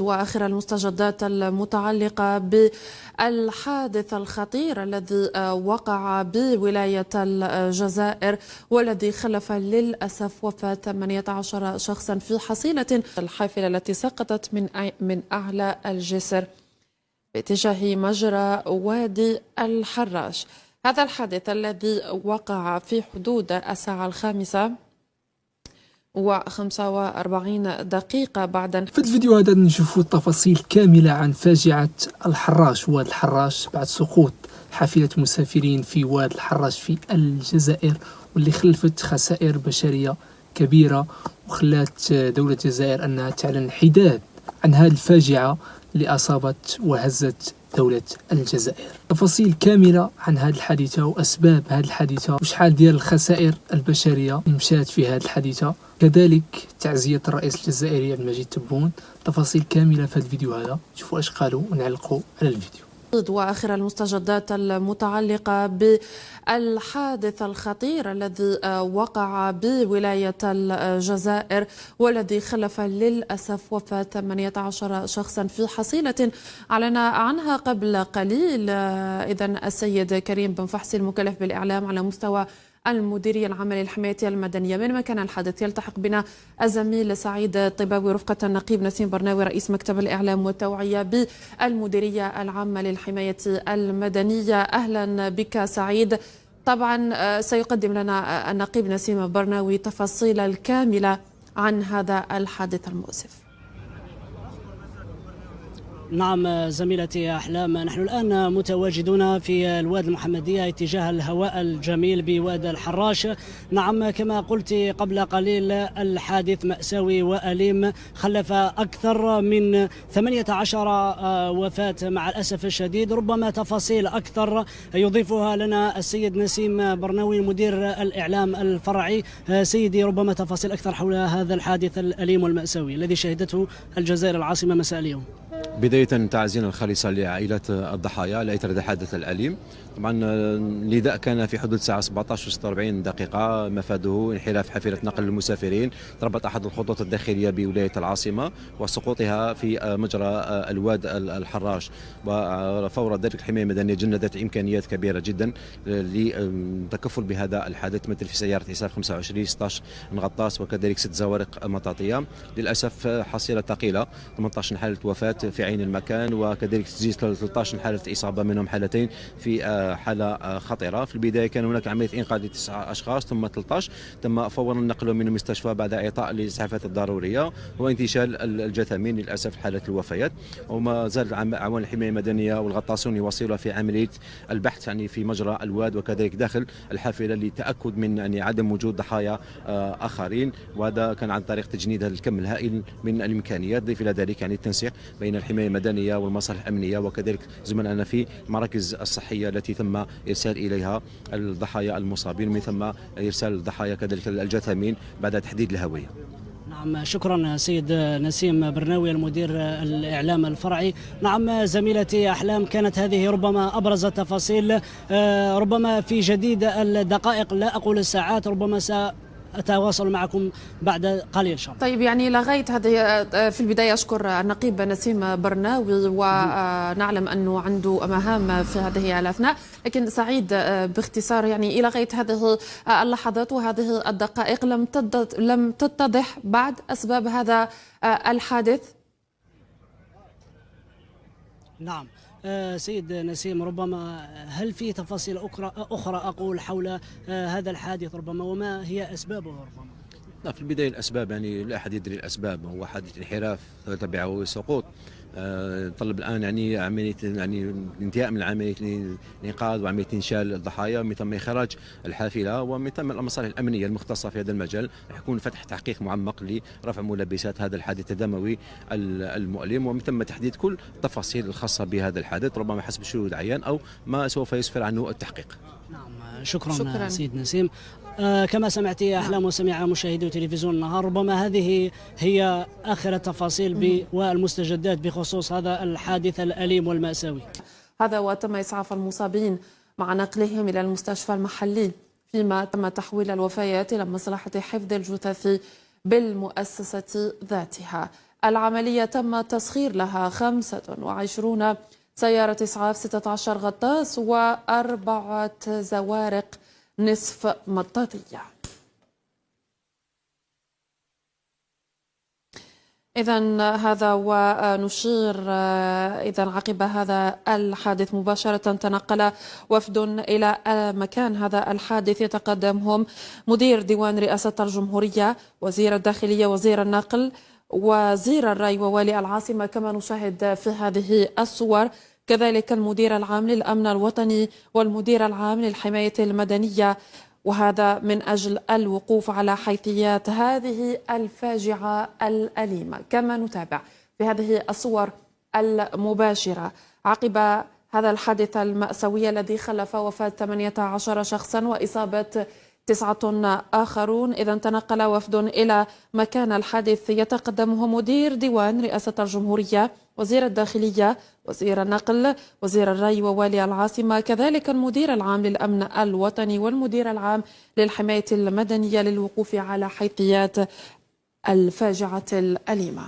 وآخر المستجدات المتعلقة بالحادث الخطير الذي وقع بولاية الجزائر والذي خلف للأسف وفاة 18 شخصا في حصيلة الحافلة التي سقطت من أعلى الجسر باتجاه مجرى وادي الحراش. هذا الحادث الذي وقع في حدود الساعة 5:45 بعد. في الفيديو هذا نشوفوا التفاصيل كاملة عن فاجعة الحراش، واد الحراش، بعد سقوط حافلة مسافرين في واد الحراش في الجزائر، واللي خلفت خسائر بشرية كبيرة وخلات دولة الجزائر أنها تعلن الحداد عن هذه الفاجعة اللي أصابت وهزت دولة الجزائر. تفاصيل كاملة عن هذه الحادثة وأسباب هذه الحادثة وشحال ديال الخسائر البشرية اللي مشات في هذه الحادثة، كذلك تعزية الرئيس الجزائري عبد المجيد تبون. تفاصيل كاملة في هذا الفيديو هذا، شوفوا ايش قالوا ونعلقوا على الفيديو. وآخر المستجدات المتعلقة بالحادث الخطير الذي وقع بولاية الجزائر والذي خلف للأسف وفاة 18 شخصا في حصيلة أعلن عنها قبل قليل إذن السيد كريم بن فحسي المكلف بالإعلام على مستوى المديرية العامة للحماية المدنية. من مكان الحادث يلتحق بنا الزميل سعيد طباوي رفقة النقيب نسيم برناوي رئيس مكتب الإعلام والتوعية بالمديرية العامة للحماية المدنية. أهلا بك سعيد. طبعا سيقدم لنا النقيب نسيم برناوي تفاصيل الكاملة عن هذا الحادث المؤسف. نعم زميلتي أحلام، نحن الآن متواجدون في الواد المحمدية اتجاه الهواء الجميل بواد الحراش. نعم كما قلت قبل قليل الحادث مأساوي وأليم، خلف أكثر من 18 وفاة مع الأسف الشديد. ربما تفاصيل أكثر يضيفها لنا السيد نسيم برناوي مدير الإعلام الفرعي. سيدي، ربما تفاصيل أكثر حول هذا الحادث الأليم والمأساوي الذي شهدته الجزائر العاصمة مساء اليوم. بداية تعزينا الخالصة لعائلة الضحايا لإثر الحادث الأليم. طبعا النداء كان في حدود الساعة 17:46 دقيقة، مفاده انحراف حافلة نقل المسافرين تربط أحد الخطوط الداخلية بولاية العاصمة وسقوطها في مجرى الواد الحراش. وفور ذلك الحماية المدنية جندت إمكانيات كبيرة جدا للتكفل بهذا الحادث، مثل في سيارة إسعاف 25 16 انغطاس وكذلك 6 زوارق مطاطية. للأسف حصيلة ثقيلة، 18 حالة وفاة في عين المكان، وكذلك تسجيل 13 حالة إصابة، منهم حالتين في حالة خطيرة. في البداية كان هناك عملية إنقاذ ل9 أشخاص، ثم 13 تم فورا نقلهم من المستشفى بعد إعطاء الإسعافات الضرورية وانتشال الجثامين للأسف حالة الوفيات. وما زال عوان الحماية المدنية والغطاسون يواصلون في عملية البحث في مجرى الواد وكذلك داخل الحافلة لتأكد من عدم وجود ضحايا آخرين، وهذا كان عن طريق تجنيد الكم الهائل من الإمكانيات. ضيف إلى ذلك التنسيق بين الحماية المدنية والمصالح الأمنية وكذلك زملائنا في المراكز الصحية التي تم إرسال إليها الضحايا المصابين، ومن ثم إرسال الضحايا كذلك الجثامين بعد تحديد الهوية. نعم شكرا سيد نسيم برناوي المدير الإعلام الفرعي. نعم زميلتي أحلام، كانت هذه ربما أبرز التفاصيل، ربما في جديد الدقائق لا أقول الساعات، ربما أتواصل معكم بعد قليل شرط. طيب، يعني لغاية هذه في البداية أشكر النقيب نسيم برناوي، ونعلم أنه عنده مهام في هذه الأثناء، لكن سعيد باختصار يعني إلى غاية هذه اللحظات وهذه الدقائق لم تتضح بعد أسباب هذا الحادث. نعم سيد نسيم، ربما هل في تفاصيل أخرى أقول حول هذا الحادث ربما، وما هي أسبابه ربما؟ لا، في البداية الأسباب لا أحد يدري الأسباب. هو حادث انحراف تبعه سقوط، طلب الآن عملية الانتهاء من عملية الإنقاذ وعملية إنشال الضحايا، ومن ثم إخراج الحافلة، ومن ثم المصالح الأمنية المختصة في هذا المجال يكون فتح تحقيق معمق لرفع ملابسات هذا الحادث الدموي المؤلم، ومن ثم تحديد كل التفاصيل الخاصة بهذا الحادث ربما حسب شهود عيان أو ما سوف يسفر عنه التحقيق. نعم شكرا سيد نسيم. كما سمعت أحلام وسمع مشاهدي تلفزيون النهار، ربما هذه هي آخر التفاصيل والمستجدات بخصوص هذا الحادث الأليم والمأساوي. هذا وتم إسعاف المصابين مع نقلهم إلى المستشفى المحلي، فيما تم تحويل الوفيات إلى مصلحة حفظ الجثث بالمؤسسة ذاتها. العملية تم تسخير لها 25 سيارة إسعاف، 16 غطاس و4 زوارق نصف مطاطية. إذن هذا ونشير إذن عقب هذا الحادث مباشرة تنقل وفد إلى مكان هذا الحادث يتقدمهم مدير ديوان رئاسة الجمهورية، وزير الداخلية، وزير النقل، وزير الري، ووالي العاصمة كما نشاهد في هذه الصور، كذلك المدير العام للأمن الوطني والمدير العام للحماية المدنية، وهذا من أجل الوقوف على حيثيات هذه الفاجعة الأليمة كما نتابع في هذه الصور المباشرة عقب هذا الحادث المأساوي الذي خلف وفاة 18 شخصا وإصابة 9 آخرون. إذا تنقل وفد إلى مكان الحادث يتقدمه مدير ديوان رئاسة الجمهورية، وزير الداخلية، وزير النقل، وزير الري، ووالي العاصمة، كذلك المدير العام للأمن الوطني والمدير العام للحماية المدنية للوقوف على حيثيات الفاجعة الأليمة.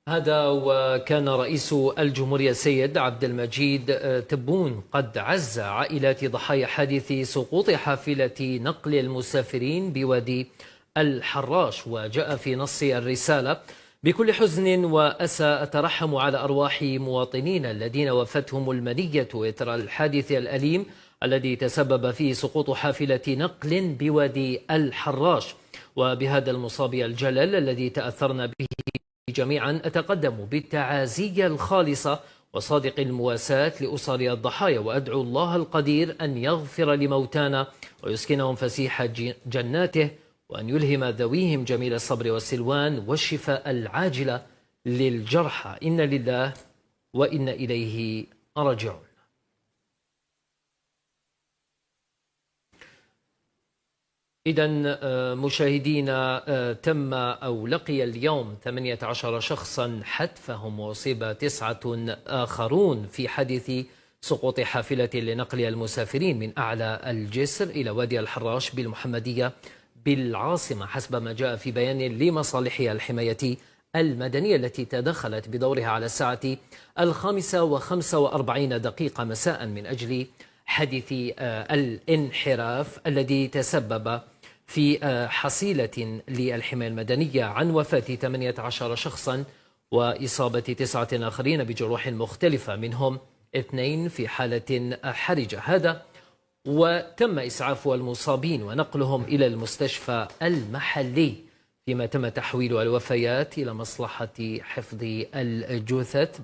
هذا وكان رئيس الجمهورية السيد عبد المجيد تبون قد عز عائلات ضحايا حادث سقوط حافلة نقل المسافرين بوادي الحراش، وجاء في نص الرسالة: بكل حزن وأسى أترحم على أرواح مواطنينا الذين وفتهم المنية إثر الحادث الأليم الذي تسبب فيه سقوط حافلة نقل بوادي الحراش، وبهذا المصاب الجلل الذي تأثرنا به جميعا أتقدم بالتعازي الخالصة وصادق المواساة لأسر الضحايا، وأدعو الله القدير أن يغفر لموتانا ويسكنهم فسيح جناته، وأن يلهم ذويهم جميل الصبر والسلوان والشفاء العاجل للجرحى. إن لله وإن إليه راجعون. إذن مشاهدينا، تم أو لقي اليوم 18 شخصا حتفهم، وأصيب 9 آخرون في حادث سقوط حافلة لنقل المسافرين من أعلى الجسر إلى وادي الحراش بالمحمدية بالعاصمة، حسب ما جاء في بيان لمصالح الحماية المدنية التي تدخلت بدورها على الساعة 5:45 مساء من أجل حادث الانحراف الذي تسبب في حصيلة للحماية المدنية عن وفاة 18 شخصا وإصابة 9 آخرين بجروح مختلفة، منهم 2 في حالة حرجة. هذا وتم إسعاف المصابين ونقلهم إلى المستشفى المحلي، فيما تم تحويل الوفيات إلى مصلحة حفظ الجثث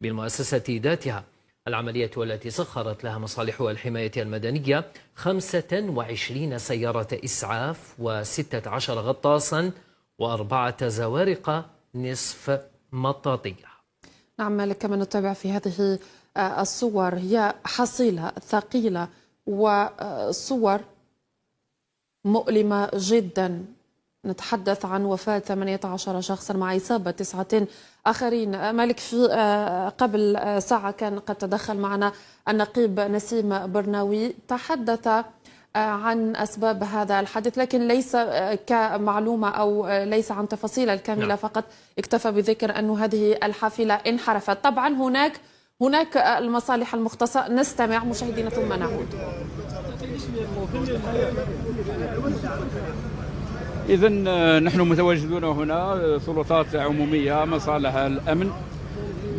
بالمؤسسة ذاتها. العملية والتي سخرت لها مصالح الحماية المدنية 25 سيارة إسعاف و16 غطاسا و4 زوارق نصف مطاطية. نعم، كما نتابع في هذه الصور هي حصيلة ثقيلة وصور مؤلمة جدا. نتحدث عن وفاة 18 شخصا مع إصابة 9 آخرين. مالك، في قبل ساعة كان قد تدخل معنا النقيب نسيم برناوي، تحدث عن أسباب هذا الحادث، لكن ليس كمعلومة أو ليس عن تفاصيل الكاملة، فقط اكتفى بذكر أن هذه الحافلة انحرفت. طبعا هناك المصالح المختصة. نستمع مشاهدينا ثم نعود. إذن نحن متواجدون هنا، سلطات عمومية، مصالح الأمن،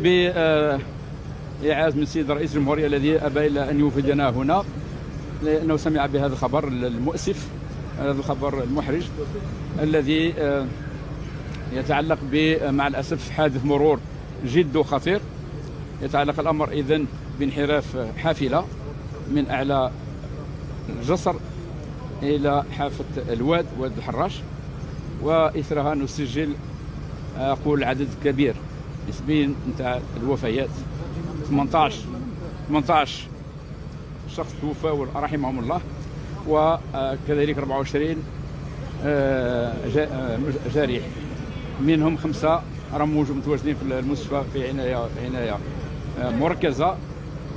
بإعاز من السيد رئيس الجمهورية الذي أبى إلا أن يوفدنا هنا لأنه سمع بهذا الخبر المؤسف، هذا الخبر المحرج الذي يتعلق مع الأسف حادث مرور جد خطير. يتعلق الأمر إذن بانحراف حافلة من أعلى الجسر إلى حافة واد الحراش، وإثرها نسجل أقول عدد كبير نسبيا نتاع الوفيات. 18 شخص توفى رحمهم الله، وكذلك 24 جريح، منهم 5 راهم متواجدين في المستشفى في عناية مركزة،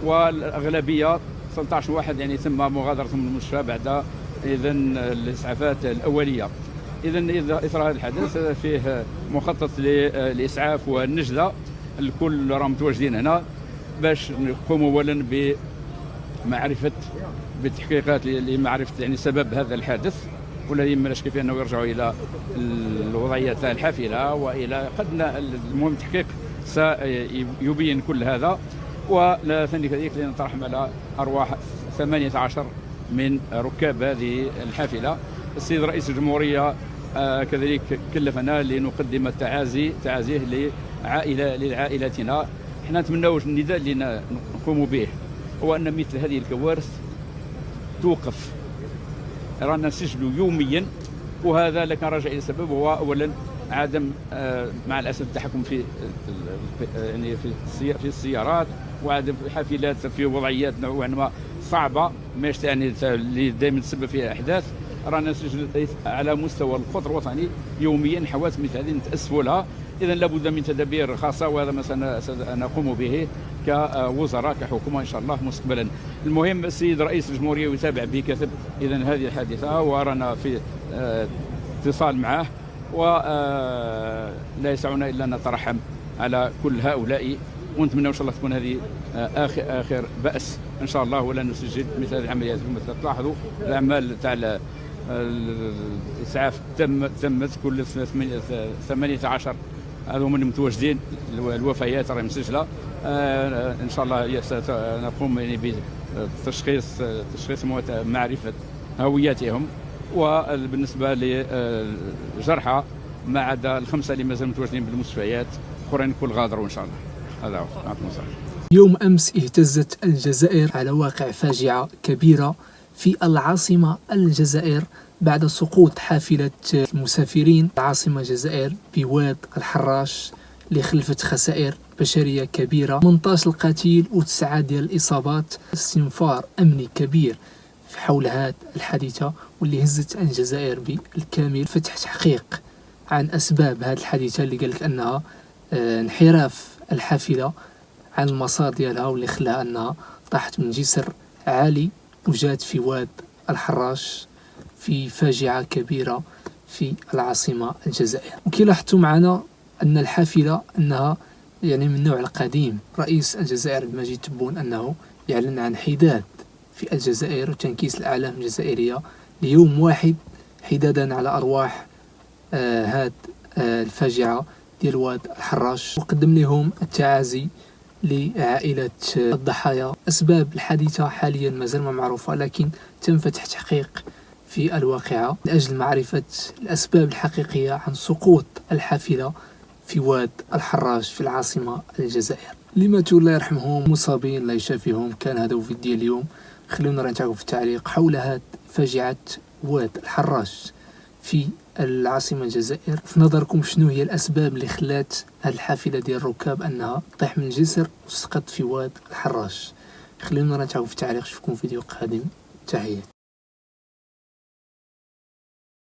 والأغلبية 16 واحد يعني تم مغادرتهم من المستشفى بعد إذن الإسعافات الأولية. إذا إثر هذا الحدث فيه مخطط للإسعاف والنجدة. الكل راهم متواجدين هنا باش نقوموا أولا بمعرفة بالتحقيقات لمعرفة يعني سبب هذا الحادث، ولا يمناش كيف انه يرجعوا الى الوضعيه تاع الحافله والى قدنا. المهم التحقيق سيبين كل هذا. وثاني كذلك لنترحم على ارواح 18 من ركاب هذه الحافله. السيد رئيس الجمهوريه كذلك كلفنا لنقدم تعازيه لعائلتنا. احنا نتمناو النداء اللي نقوم به هو ان مثل هذه الكوارث توقف. رانا نسجلوا يوميا، وهذا لكن راجع الى سبب هو اولا عدم مع الاسف التحكم في يعني في السيارات، وعدم الحافلات في وضعيات نوعا ما صعبه ماشي يعني اللي دائما تسبب فيها احداث. رانا نسجل على مستوى الخط الوطني يوميا حوادث مثل هذه نتاسفوا لها. اذا لابد من تدابير خاصه، وهذا ما سنقوم به كوزراء كحكومه ان شاء الله مستقبلا. المهم السيد رئيس الجمهوريه يتابع بكثب اذا هذه الحادثه، ورانا في اتصال معه، ولا يسعنا الا ان نترحم على كل هؤلاء، ونتمنى ان شاء الله تكون هذه اخر باس ان شاء الله، ولا نسجل مثل هذه العمليات. مثل تلاحظوا الاعمال تاع الاسعاف تمت كل 18 هذو من متواجدين. الوفيات راهي مسجله. ان شاء الله سنقوم يعني بتشخيص معرفه هوياتهم. وبالنسبه للجرحى ما عدا الخمسه اللي مازالوا متواجدين بالمستشفيات، الاخرين كل غادروا ان شاء الله. هذا هو. يوم امس اهتزت الجزائر على واقع فاجعه كبيره في العاصمه الجزائر بعد سقوط حافلة المسافرين العاصمة الجزائر بواد الحراش اللي خلفت خسائر بشرية كبيرة، 18 القتيل و9 ديال الإصابات. استنفار أمني كبير حول هذه الحادثة واللي هزت الجزائر بالكامل. فتح تحقيق عن أسباب هذه الحادثة اللي قالك أنها انحراف الحافلة عن المسار ديالها، واللي خلاها أنها طاحت من جسر عالي وجات في واد الحراش في فاجعة كبيرة في العاصمة الجزائر. وكي لاحظتوا معنا أن الحافلة أنها يعني من النوع القديم. رئيس الجزائر عبد المجيد تبون أنه يعلن عن حداد في الجزائر وتنكيس الأعلام الجزائرية ليوم واحد حدادا على أرواح هاد الفاجعة ديال واد الحراش، وقدم لهم التعازي لعائلة الضحايا. أسباب الحادثة حاليا مازال ما معروفة، لكن تم فتح تحقيق في الواقعة لأجل معرفة الأسباب الحقيقية عن سقوط الحافلة في واد الحراش في العاصمة الجزائر. لما الله يرحمهم، مصابين الله يشافيهم. كان هذا هو فيديو اليوم. خلونا نتعرفوا في التعليق حول هذه فاجعة واد الحراش في العاصمة الجزائر. في نظركم شنو هي الأسباب اللي خلات هذه الحافلة ديال الركاب أنها تطيح من الجسر وتسقط في واد الحراش؟ خلونا نتعرفوا في التعليق. نشوفكم فيديو قادم. تحياتي.